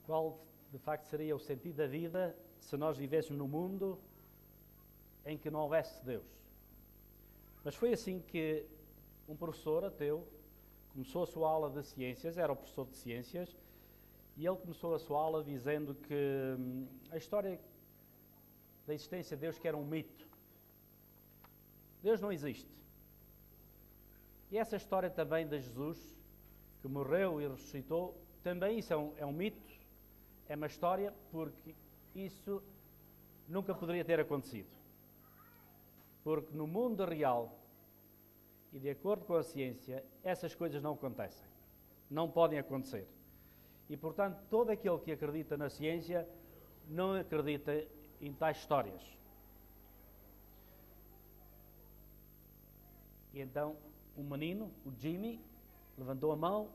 Qual, de facto, seria o sentido da vida se nós vivêssemos num mundo em que não houvesse Deus? Mas foi assim que um professor ateu começou a sua aula de ciências, era o professor de ciências, e ele começou a sua aula dizendo que a história da existência de Deus que era um mito. Deus não existe. E essa história também de Jesus, que morreu e ressuscitou, também isso é um mito, é uma história, porque isso nunca poderia ter acontecido. Porque no mundo real, e de acordo com a ciência, essas coisas não acontecem. Não podem acontecer. E, portanto, todo aquele que acredita na ciência não acredita em tais histórias. E então, um menino, o Jimmy, levantou a mão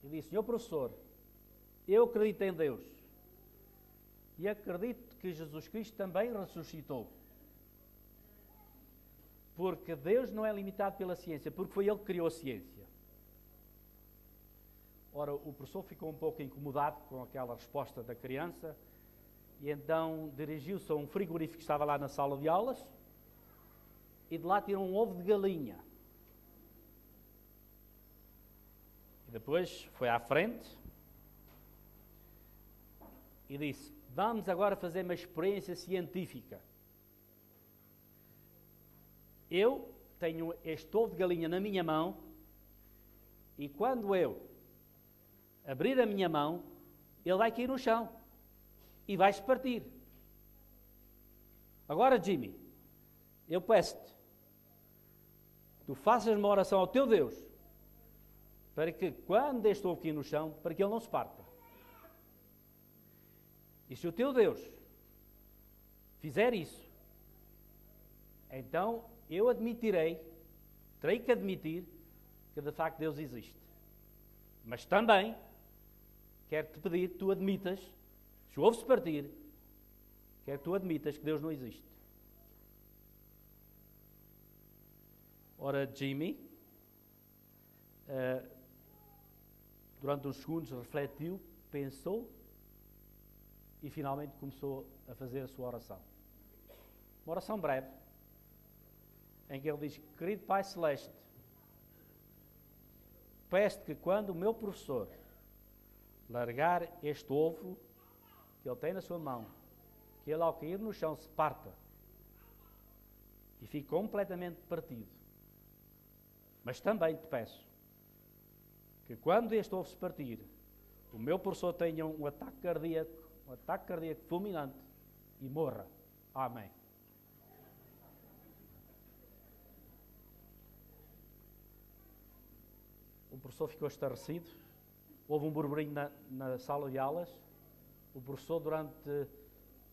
e disse: Senhor professor, eu acredito em Deus. E acredito que Jesus Cristo também ressuscitou. Porque Deus não é limitado pela ciência, porque foi Ele que criou a ciência. Ora, o professor ficou um pouco incomodado com aquela resposta da criança e então dirigiu-se a um frigorífico que estava lá na sala de aulas e de lá tirou um ovo de galinha. E depois foi à frente e disse: vamos agora fazer uma experiência científica. Eu tenho este ovo de galinha na minha mão e quando eu abrir a minha mão, ele vai cair no chão e vai-se partir. Agora, Jimmy, eu peço-te, tu faças uma oração ao teu Deus, para que quando este ovo cair no chão, para que ele não se parta. E se o teu Deus fizer isso, então eu terei que admitir que de facto Deus existe. Mas também quero-te pedir que tu admitas, se o ovo se partir, quero que tu admitas que Deus não existe. Ora, Jimmy, durante uns segundos refletiu, pensou e finalmente começou a fazer a sua oração. Uma oração breve, em que ele diz: querido Pai Celeste, peço-te que quando o meu professor largar este ovo que ele tem na sua mão, que ele ao cair no chão se parta e fique completamente partido. Mas também te peço que quando este ovo se partir, o meu professor tenha um ataque cardíaco fulminante e morra. Amém. O professor ficou estarrecido, houve um burburinho na sala de aulas, o professor durante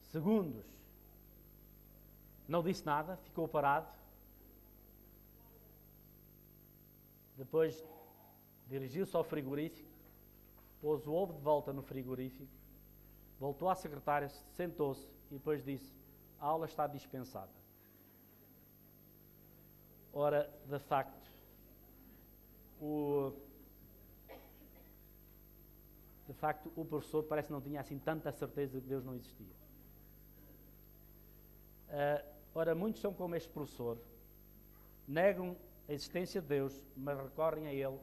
segundos não disse nada, ficou parado, depois dirigiu-se ao frigorífico, pôs o ovo de volta no frigorífico, voltou à secretária, sentou-se e depois disse: a aula está dispensada. Ora, de facto, o professor parece que não tinha assim tanta certeza de que Deus não existia. Ora, muitos são como este professor, negam a existência de Deus, mas recorrem a Ele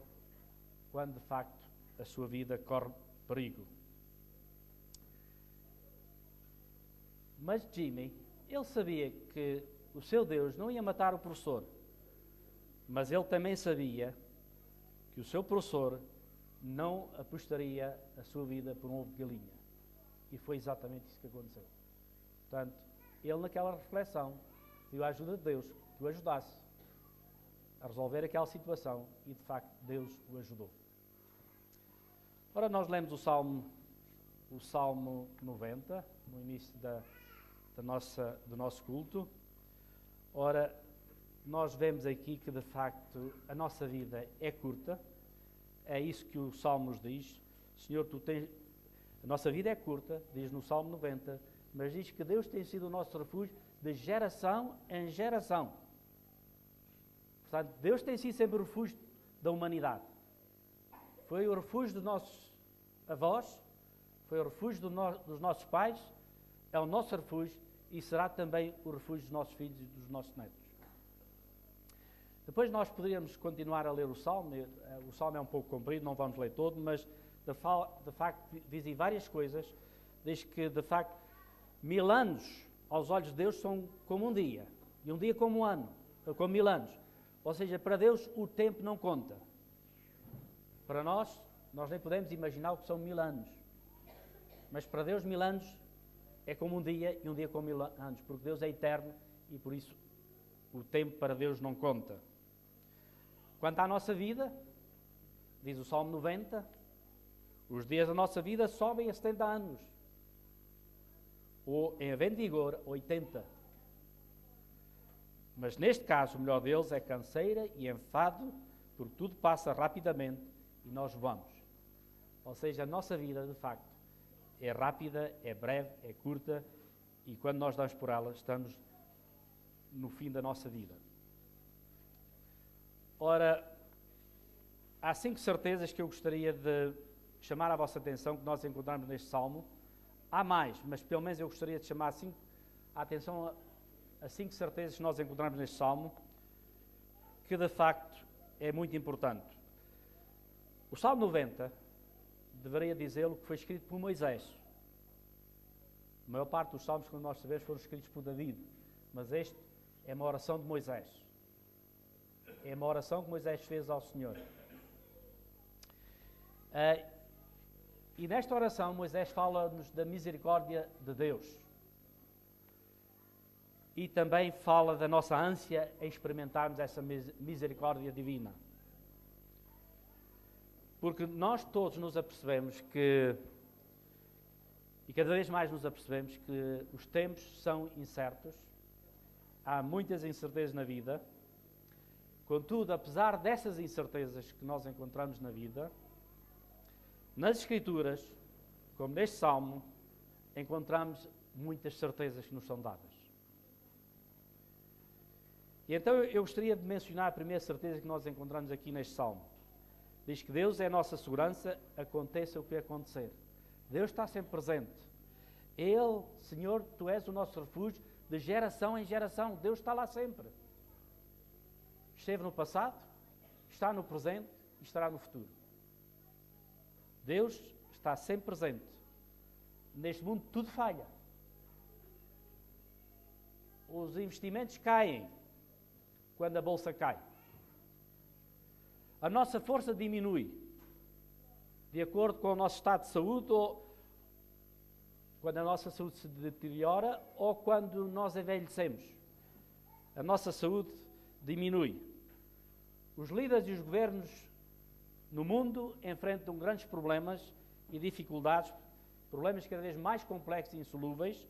quando de facto a sua vida corre perigo. Mas Jimmy, ele sabia que o seu Deus não ia matar o professor, mas ele também sabia que o seu professor não apostaria a sua vida por um ovo de galinha. E foi exatamente isso que aconteceu. Portanto, ele naquela reflexão pediu a ajuda de Deus que o ajudasse a resolver aquela situação e de facto Deus o ajudou. Ora, nós lemos o Salmo 90 no início do nosso culto. Ora, nós vemos aqui que de facto a nossa vida é curta, é isso que o Salmo nos diz. Senhor, a nossa vida é curta, diz no Salmo 90, mas diz que Deus tem sido o nosso refúgio de geração em geração. Portanto, Deus tem sido sempre o refúgio da humanidade. Foi o refúgio dos nossos avós, foi o refúgio dos nossos pais, é o nosso refúgio e será também o refúgio dos nossos filhos e dos nossos netos. Depois nós poderíamos continuar a ler o Salmo. O Salmo é um pouco comprido, não vamos ler todo, mas de facto dizem várias coisas. Diz que, de facto, 1000 anos aos olhos de Deus são como um dia, e um dia como um ano, como 1000 anos. Ou seja, para Deus o tempo não conta. Para nós nem podemos imaginar o que são 1000 anos. Mas para Deus 1000 anos é como um dia e um dia como 1000 anos, porque Deus é eterno e por isso o tempo para Deus não conta. Quanto à nossa vida, diz o Salmo 90, os dias da nossa vida sobem a 70 anos, ou em havendo vigor, 80. Mas neste caso o melhor deles é canseira e enfado, porque tudo passa rapidamente e nós vamos. Ou seja, a nossa vida, de facto, é rápida, é breve, é curta, e quando nós damos por ela, estamos no fim da nossa vida. Ora, há 5 certezas que eu gostaria de chamar a vossa atenção que nós encontramos neste Salmo. Há mais, mas pelo menos eu gostaria de chamar a atenção a 5 certezas que nós encontramos neste Salmo, que de facto é muito importante. O Salmo 90, deveria dizê-lo, que foi escrito por Moisés. A maior parte dos salmos, como nós sabemos, foram escritos por David, mas este é uma oração de Moisés. É uma oração que Moisés fez ao Senhor. E nesta oração Moisés fala-nos da misericórdia de Deus. E também fala da nossa ânsia em experimentarmos essa misericórdia divina. Porque nós todos nos apercebemos que, e cada vez mais nos apercebemos que os tempos são incertos, há muitas incertezas na vida. Contudo, apesar dessas incertezas que nós encontramos na vida, nas Escrituras, como neste Salmo, encontramos muitas certezas que nos são dadas. E então eu gostaria de mencionar a primeira certeza que nós encontramos aqui neste Salmo. Diz que Deus é a nossa segurança, aconteça o que acontecer. Deus está sempre presente. Ele, Senhor, Tu és o nosso refúgio de geração em geração. Deus está lá sempre. Esteve no passado, está no presente e estará no futuro. Deus está sempre presente. Neste mundo tudo falha. Os investimentos caem quando a bolsa cai. A nossa força diminui de acordo com o nosso estado de saúde, ou quando a nossa saúde se deteriora, ou quando nós envelhecemos. A nossa saúde diminui. Os líderes e os governos no mundo enfrentam grandes problemas e dificuldades, problemas cada vez mais complexos e insolúveis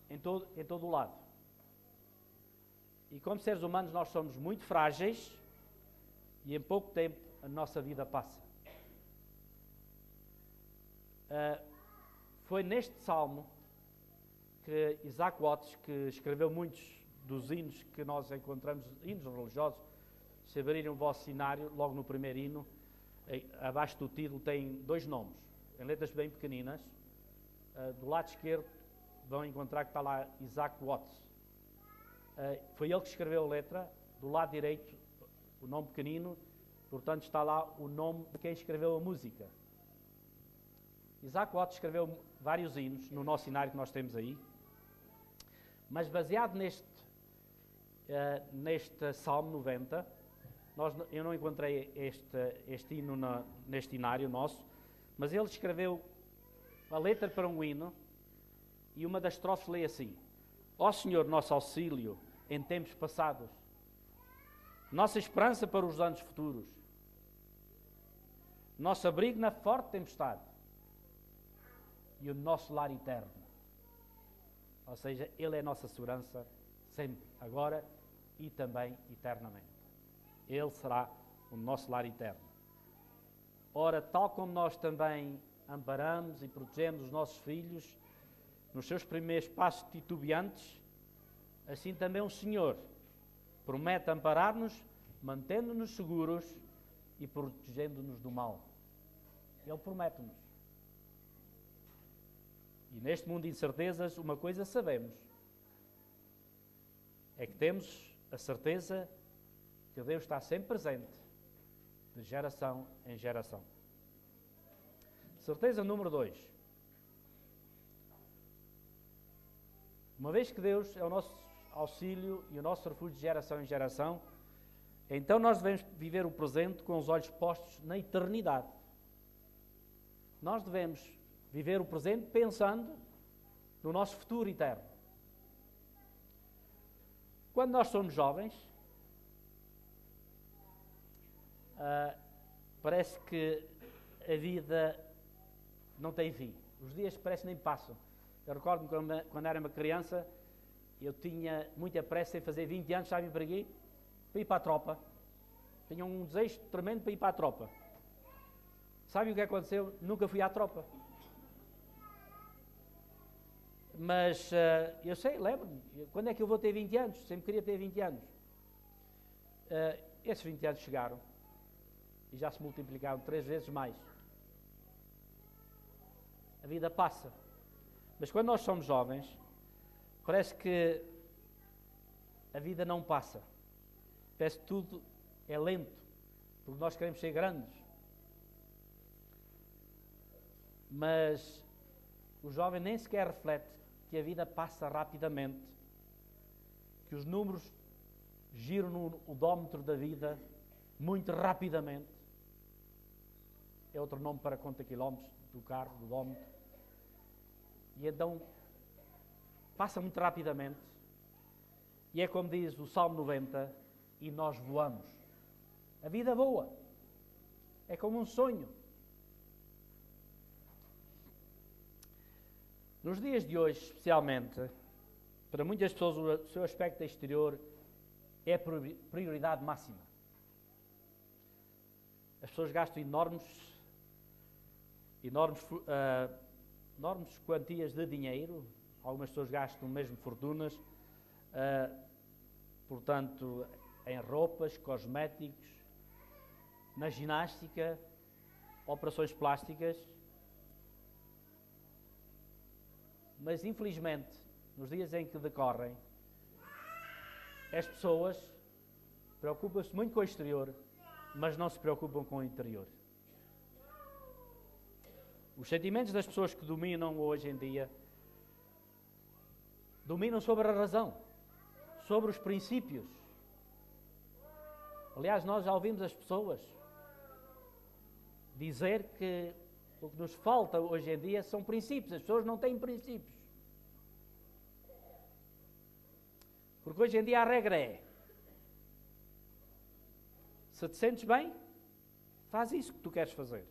em todo o lado. E como seres humanos nós somos muito frágeis e em pouco tempo a nossa vida passa. Foi neste salmo que Isaac Watts, que escreveu muitos dos hinos que nós encontramos, hinos religiosos, se abrirem o vosso cenário, logo no primeiro hino, abaixo do título tem 2 nomes, em letras bem pequeninas. Do lado esquerdo vão encontrar que está lá Isaac Watts. Foi ele que escreveu a letra. Do lado direito, o nome pequenino, portanto está lá o nome de quem escreveu a música. Isaac Watts escreveu vários hinos no nosso cenário que nós temos aí, mas baseado neste Salmo 90, eu não encontrei este hino neste hinário nosso, mas ele escreveu a letra para um hino e uma das estrofes lê assim: Ó Senhor, nosso auxílio em tempos passados, nossa esperança para os anos futuros, nosso abrigo na forte tempestade e o nosso lar eterno. Ou seja, Ele é a nossa segurança sempre, agora e também eternamente. Ele será o nosso lar eterno. Ora, tal como nós também amparamos e protegemos os nossos filhos nos seus primeiros passos titubeantes, assim também o Senhor promete amparar-nos, mantendo-nos seguros e protegendo-nos do mal. Ele promete-nos. E neste mundo de incertezas, uma coisa sabemos, é que temos a certeza que Deus está sempre presente, de geração em geração. Certeza número 2. Uma vez que Deus é o nosso auxílio e o nosso refúgio de geração em geração, então nós devemos viver o presente com os olhos postos na eternidade. Nós devemos viver o presente pensando no nosso futuro eterno. Quando nós somos jovens, parece que a vida não tem fim. Os dias parecem nem passam. Eu recordo-me quando era uma criança, eu tinha muita pressa em fazer 20 anos, sabem para quê? Para ir para a tropa. Tinha um desejo tremendo para ir para a tropa. Sabem o que aconteceu? Nunca fui à tropa. Mas eu sei, lembro-me, quando é que eu vou ter 20 anos? Sempre queria ter 20 anos. Esses 20 anos chegaram e já se multiplicaram 3 vezes mais. A vida passa. Mas quando nós somos jovens, parece que a vida não passa. Parece que tudo é lento, porque nós queremos ser grandes. Mas o jovem nem sequer reflete que a vida passa rapidamente, que os números giram no odómetro da vida muito rapidamente. É outro nome para conta quilómetros do carro, do odómetro. E então passa muito rapidamente. E é como diz o Salmo 90, e nós voamos. A vida voa. É como um sonho. Nos dias de hoje, especialmente, para muitas pessoas o seu aspecto exterior é a prioridade máxima. As pessoas gastam enormes quantias de dinheiro, algumas pessoas gastam mesmo fortunas, portanto, em roupas, cosméticos, na ginástica, operações plásticas. Mas, infelizmente, nos dias em que decorrem, as pessoas preocupam-se muito com o exterior, mas não se preocupam com o interior. Os sentimentos das pessoas que dominam hoje em dia dominam sobre a razão, sobre os princípios. Aliás, nós já ouvimos as pessoas dizer que o que nos falta hoje em dia são princípios. As pessoas não têm princípios. Porque hoje em dia a regra é: se te sentes bem, faz isso que tu queres fazer.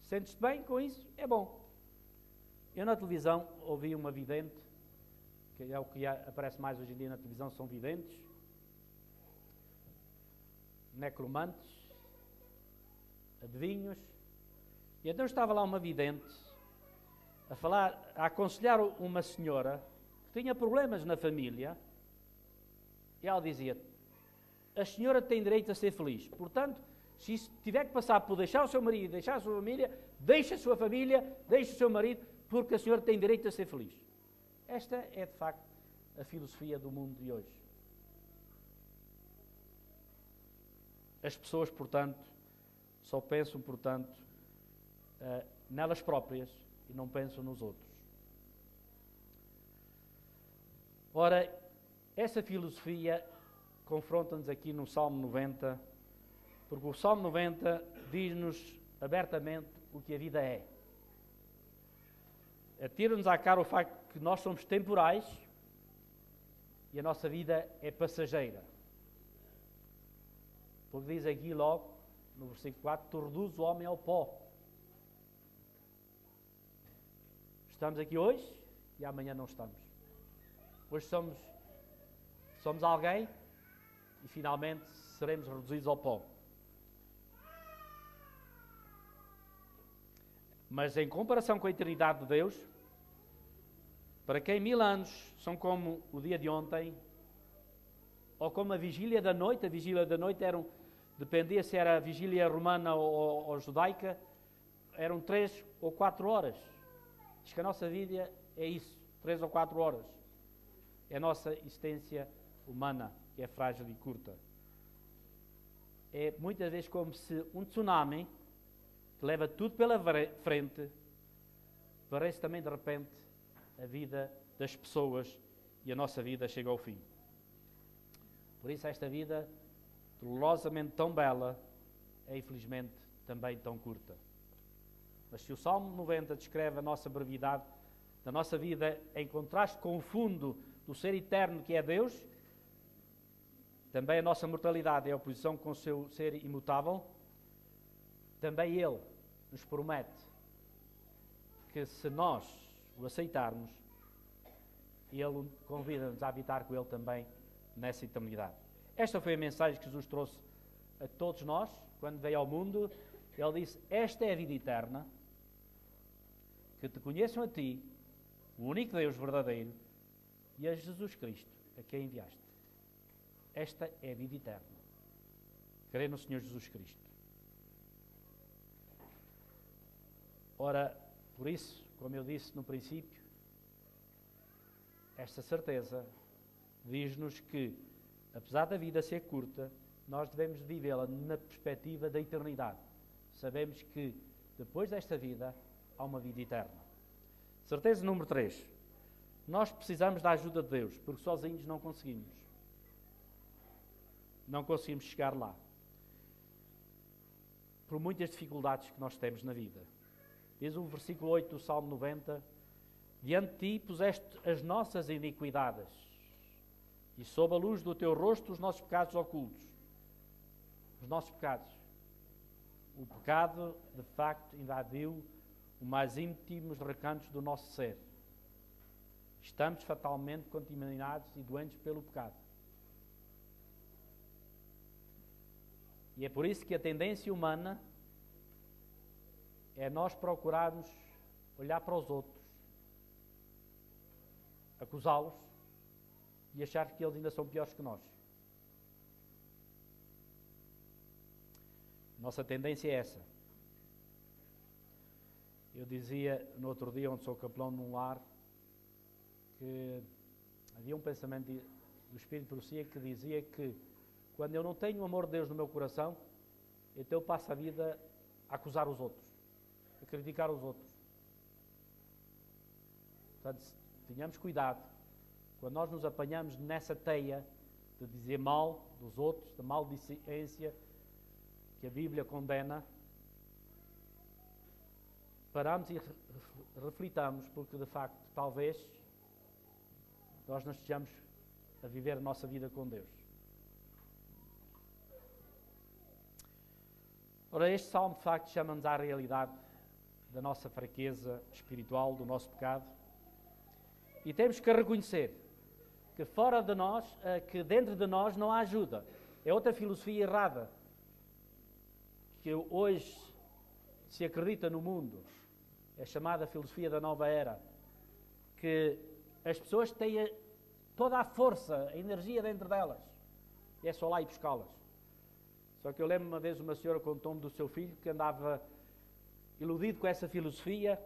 Sentes-te bem com isso? É bom. Eu na televisão ouvi uma vidente, que é o que aparece mais hoje em dia na televisão, são videntes, necromantes, adivinhos. E então estava lá uma vidente a aconselhar uma senhora que tinha problemas na família, e ela dizia: a senhora tem direito a ser feliz, portanto, se isso tiver que passar por deixar o seu marido, deixar a sua família, deixe a sua família, deixe o seu marido, porque a senhora tem direito a ser feliz. Esta é, de facto, a filosofia do mundo de hoje. As pessoas, portanto, só pensam, portanto, nelas próprias e não pensam nos outros. Ora, essa filosofia confronta-nos aqui no Salmo 90, porque o Salmo 90 diz-nos abertamente o que a vida é. Atira-nos à cara o facto que nós somos temporais e a nossa vida é passageira. Porque diz aqui logo, no versículo 4, tu reduzes o homem ao pó. Estamos aqui hoje e amanhã não estamos. Hoje somos alguém e finalmente seremos reduzidos ao pó. Mas em comparação com a eternidade de Deus, para quem 1000 anos são como o dia de ontem, ou como a vigília da noite dependia se era a vigília romana ou judaica, eram 3 ou 4 horas. Diz que a nossa vida é isso, 3 ou 4 horas. É a nossa existência humana, que é frágil e curta. É muitas vezes como se um tsunami que leva tudo pela frente, parece também de repente a vida das pessoas e a nossa vida chega ao fim. Por isso esta vida, dolorosamente tão bela, é infelizmente também tão curta. Mas se o Salmo 90 descreve a nossa brevidade da nossa vida em contraste com o fundo do ser eterno que é Deus, também a nossa mortalidade em oposição com o seu ser imutável, também Ele nos promete que se nós o aceitarmos, Ele convida-nos a habitar com Ele também nessa eternidade. Esta foi a mensagem que Jesus trouxe a todos nós, quando veio ao mundo. Ele disse, esta é a vida eterna, que te conheçam a ti, o único Deus verdadeiro, e a Jesus Cristo, a quem enviaste. Esta é a vida eterna. Crer no Senhor Jesus Cristo. Ora, por isso, como eu disse no princípio, esta certeza diz-nos que, apesar da vida ser curta, nós devemos vivê-la na perspectiva da eternidade. Sabemos que, depois desta vida, há uma vida eterna. Certeza número 3. Nós precisamos da ajuda de Deus, porque sozinhos não conseguimos. Não conseguimos chegar lá. Por muitas dificuldades que nós temos na vida. Diz o versículo 8 do Salmo 90, diante de ti puseste as nossas iniquidades, e sob a luz do teu rosto os nossos pecados ocultos. Os nossos pecados. O pecado, de facto, invadiu os mais íntimos recantos do nosso ser. Estamos fatalmente contaminados e doentes pelo pecado. E é por isso que a tendência humana é nós procurarmos olhar para os outros, acusá-los e achar que eles ainda são piores que nós. Nossa tendência é essa. Eu dizia no outro dia, onde sou capelão num lar, que havia um pensamento do Espírito de Profecia que dizia que quando eu não tenho o amor de Deus no meu coração, então eu passo a vida a acusar os outros, a criticar os outros. Portanto, tenhamos cuidado, quando nós nos apanhamos nessa teia de dizer mal dos outros, da maldicência que a Bíblia condena, paramos e reflitamos, porque de facto, talvez, nós não estejamos a viver a nossa vida com Deus. Ora, este salmo de facto chama-nos à realidade da nossa fraqueza espiritual, do nosso pecado, e temos que reconhecer que fora de nós, que dentro de nós não há ajuda. É outra filosofia errada que hoje se acredita no mundo, é chamada filosofia da nova era, que as pessoas têm toda a força, a energia dentro delas, e é só lá ir buscá-las. Só que eu lembro uma vez uma senhora contou-me do seu filho que andava iludido com essa filosofia.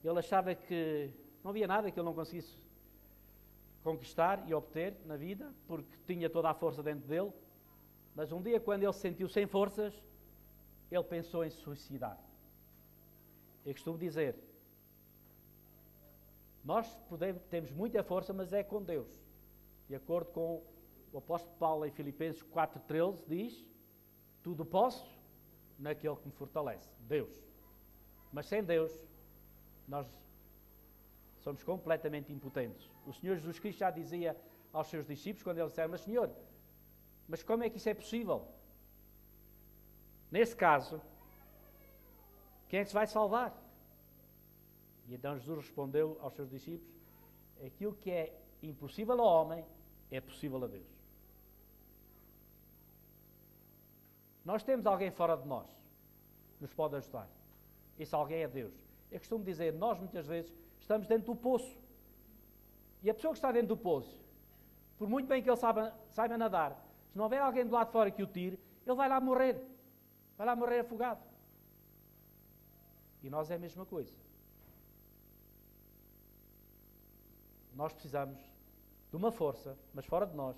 Ele achava que não havia nada que ele não conseguisse conquistar e obter na vida, porque tinha toda a força dentro dele. Mas um dia, quando ele se sentiu sem forças, ele pensou em se suicidar. Eu costumo dizer, nós temos muita força, mas é com Deus. De acordo com o apóstolo Paulo em Filipenses 4,13, diz, tudo posso naquele que me fortalece, Deus. Mas sem Deus, nós somos completamente impotentes. O Senhor Jesus Cristo já dizia aos seus discípulos, quando eles disseram, mas Senhor, mas como é que isso é possível? Nesse caso, quem é que se vai salvar? E então Jesus respondeu aos seus discípulos, aquilo que é impossível ao homem, é possível a Deus. Nós temos alguém fora de nós que nos pode ajudar. Esse alguém é Deus. Eu costumo dizer, nós muitas vezes estamos dentro do poço. E a pessoa que está dentro do poço, por muito bem que ele saiba nadar, se não houver alguém do lado de fora que o tire, ele vai lá morrer. Vai lá morrer afogado. E nós é a mesma coisa. nós precisamos de uma força, mas fora de nós,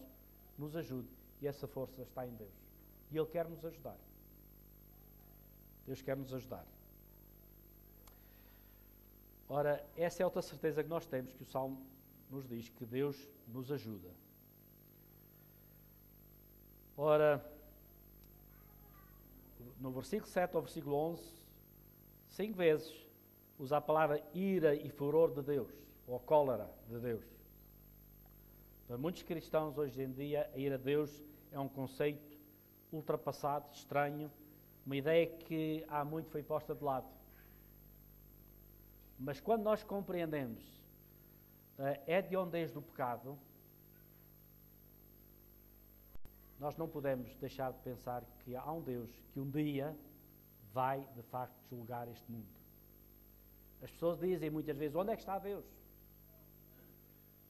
que nos ajude. E essa força está em Deus. E Ele quer nos ajudar. Deus quer nos ajudar. Ora, essa é outra certeza que nós temos, que o Salmo nos diz, que Deus nos ajuda. Ora, no versículo 7 ao versículo 11, 5 vezes usa a palavra ira e furor de Deus, ou cólera de Deus. Para muitos cristãos hoje em dia, a ira de Deus é um conceito ultrapassado, estranho, uma ideia que há muito foi posta de lado. Mas quando nós compreendemos a hediondez do pecado, nós não podemos deixar de pensar que há um Deus que um dia vai, de facto, julgar este mundo. As pessoas dizem muitas vezes, onde é que está Deus?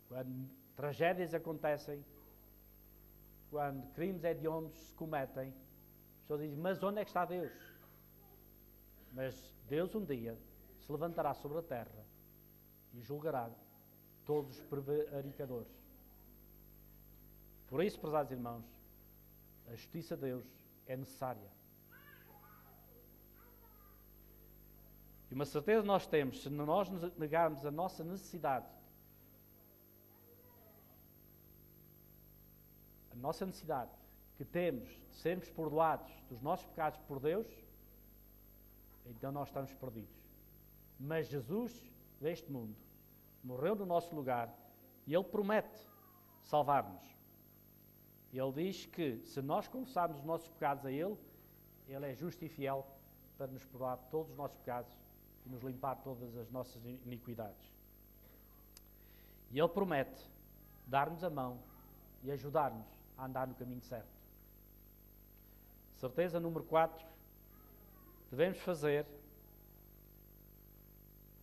Quando tragédias acontecem, quando crimes hediondos se cometem, as pessoas dizem, mas onde é que está Deus? Mas Deus um dia se levantará sobre a terra e julgará todos os prevaricadores. Por isso, prezados irmãos, a justiça de Deus é necessária. E uma certeza nós temos, se nós negarmos a nossa necessidade, que temos de sermos perdoados dos nossos pecados por Deus, então nós estamos perdidos. Mas Jesus, deste mundo, morreu no nosso lugar e Ele promete salvar-nos. Ele diz que, se nós confessarmos os nossos pecados a Ele, Ele é justo e fiel para nos perdoar todos os nossos pecados e nos limpar todas as nossas iniquidades. E Ele promete dar-nos a mão e ajudar-nos a andar no caminho certo. Certeza número 4, devemos fazer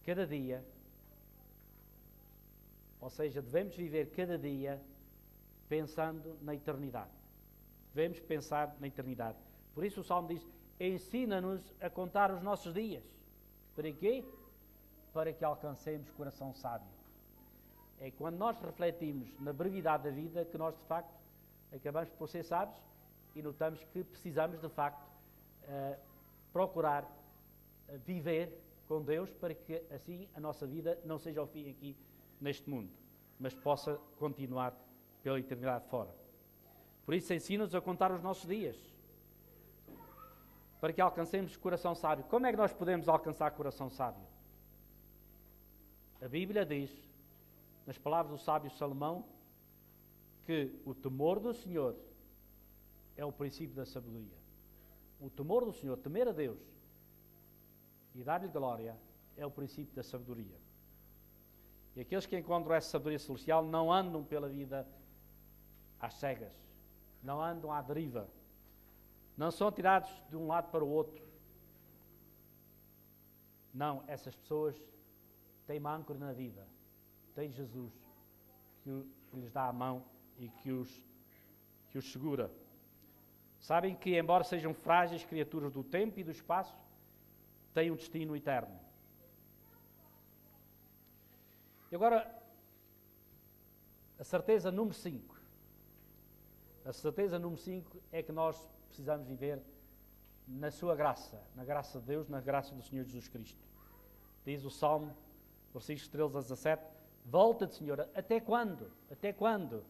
cada dia, ou seja, devemos viver cada dia pensando na eternidade. Devemos pensar na eternidade. Por isso o Salmo diz, ensina-nos a contar os nossos dias. Para quê? Para que alcancemos coração sábio. É quando nós refletimos na brevidade da vida que nós, de facto, acabamos por ser sábios e notamos que precisamos, de facto, procurar viver com Deus para que, assim, a nossa vida não seja o fim aqui neste mundo, mas possa continuar pela eternidade fora. Por isso, ensina-nos a contar os nossos dias, para que alcancemos coração sábio. Como é que nós podemos alcançar coração sábio? A Bíblia diz, nas palavras do sábio Salomão, que o temor do Senhor é o princípio da sabedoria. O temor do Senhor, temer a Deus e dar-lhe glória, é o princípio da sabedoria. E aqueles que encontram essa sabedoria celestial não andam pela vida às cegas, não andam à deriva, não são tirados de um lado para o outro. Não, essas pessoas têm uma âncora na vida, têm Jesus que lhes dá a mão e que os segura. Sabem que, embora sejam frágeis criaturas do tempo e do espaço, têm um destino eterno. E agora, a certeza número 5. A certeza número 5 é que nós precisamos viver na sua graça, na graça de Deus, na graça do Senhor Jesus Cristo. Diz o Salmo, versículos 13 a 17, volta-te, Senhor, até quando? Até quando?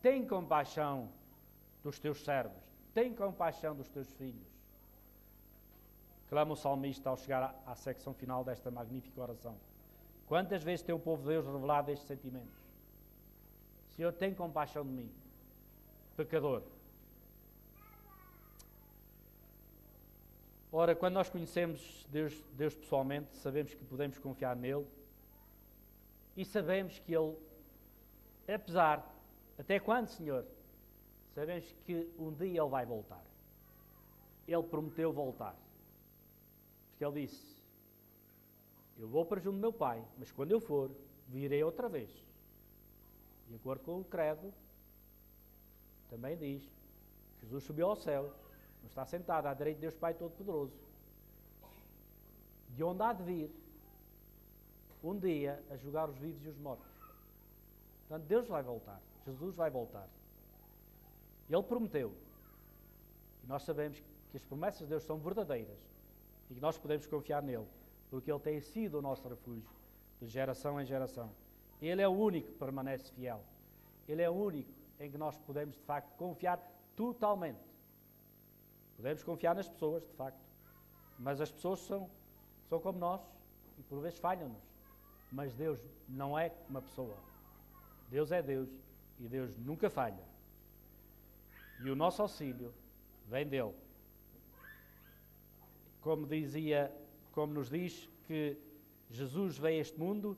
Tem compaixão dos teus servos, tem compaixão dos teus filhos. Clama o salmista ao chegar à secção final desta magnífica oração. Quantas vezes tem o povo de Deus revelado estes sentimentos? Senhor, tem compaixão de mim, pecador. Ora, quando nós conhecemos Deus pessoalmente, sabemos que podemos confiar nele e sabemos que Ele, apesar, até quando, Senhor? Sabemos que um dia Ele vai voltar. Ele prometeu voltar. Porque Ele disse, eu vou para junto do meu Pai, mas quando eu for, virei outra vez. De acordo com o credo, também diz, Jesus subiu ao céu, não está sentado à direita de Deus Pai Todo-Poderoso, de onde há de vir, um dia, a julgar os vivos e os mortos. Portanto, Deus vai voltar. Jesus vai voltar. Ele prometeu. E nós sabemos que as promessas de Deus são verdadeiras e que nós podemos confiar nele, porque ele tem sido o nosso refúgio de geração em geração. Ele é o único que permanece fiel. Ele é o único em que nós podemos, de facto, confiar totalmente. Podemos confiar nas pessoas, de facto, mas as pessoas são como nós e por vezes falham-nos. Mas Deus não é uma pessoa. Deus é Deus e Deus nunca falha. E o nosso auxílio vem dele. Como nos diz que Jesus veio a este mundo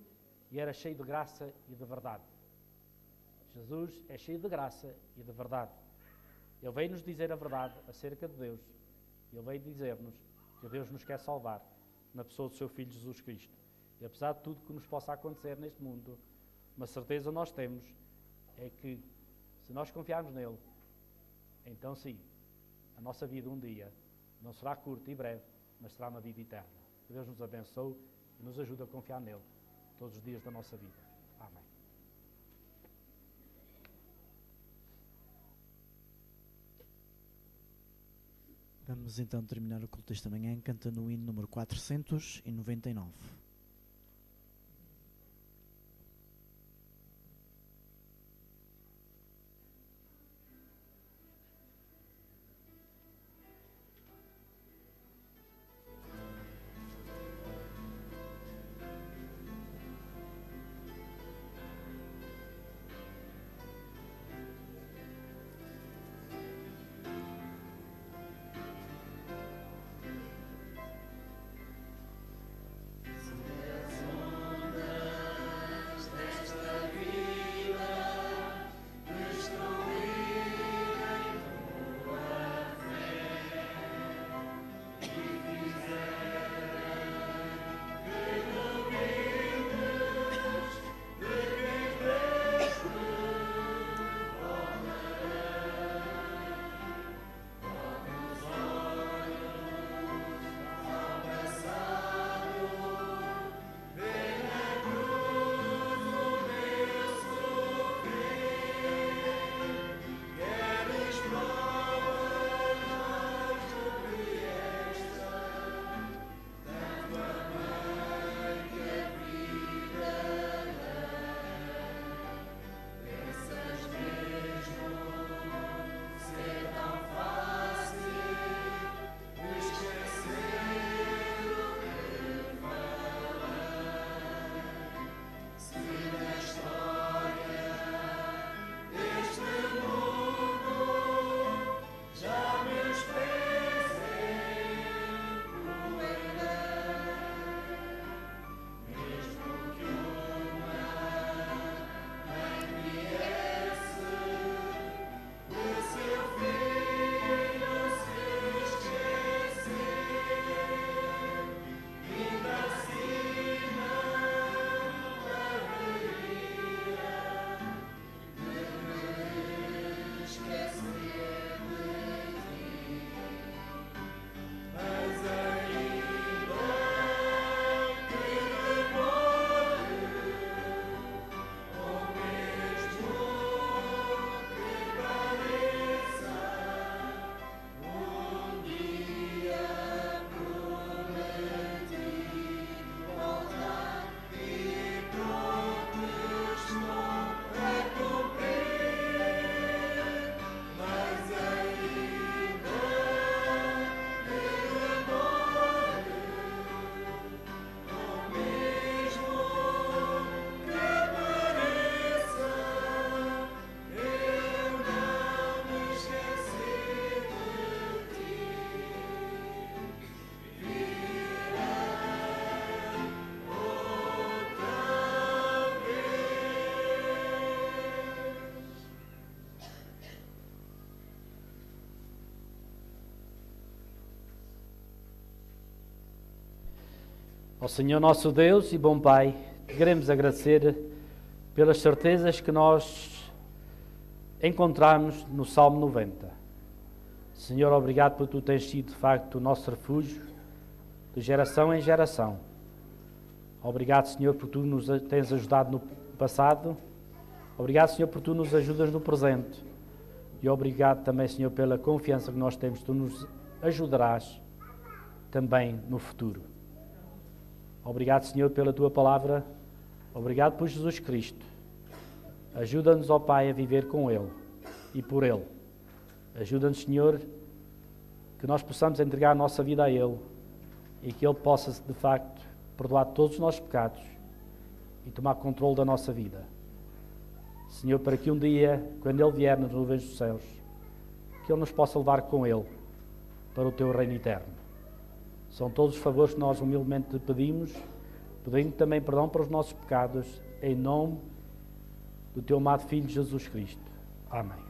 e era cheio de graça e de verdade. Jesus é cheio de graça e de verdade. Ele veio nos dizer a verdade acerca de Deus. Ele veio dizer-nos que Deus nos quer salvar na pessoa do seu Filho Jesus Cristo. E apesar de tudo que nos possa acontecer neste mundo, uma certeza nós temos é que se nós confiarmos nele, então sim, a nossa vida um dia não será curta e breve, mas será uma vida eterna. Que Deus nos abençoe e nos ajude a confiar nele todos os dias da nossa vida. Amém. Vamos então terminar o culto desta manhã cantando o hino número 499. Ao Senhor nosso Deus e bom Pai, queremos agradecer pelas certezas que nós encontramos no Salmo 90. Senhor, obrigado por tu teres sido de facto o nosso refúgio de geração em geração. Obrigado, Senhor, por tu nos tens ajudado no passado Obrigado, Senhor, por Tu nos ajudas no presente. E obrigado também, Senhor, pela confiança que nós temos. Tu nos ajudarás também no futuro. Obrigado, Senhor, pela Tua palavra. Obrigado por Jesus Cristo. Ajuda-nos, ó Pai, a viver com Ele e por Ele. Ajuda-nos, Senhor, que nós possamos entregar a nossa vida a Ele e que Ele possa, de facto, perdoar todos os nossos pecados e tomar controle da nossa vida. Senhor, para que um dia, quando Ele vier nas nuvens dos céus, que Ele nos possa levar com Ele para o Teu reino eterno. São todos os favores que nós humildemente te pedimos, pedindo também perdão para os nossos pecados, em nome do Teu amado Filho Jesus Cristo. Amém.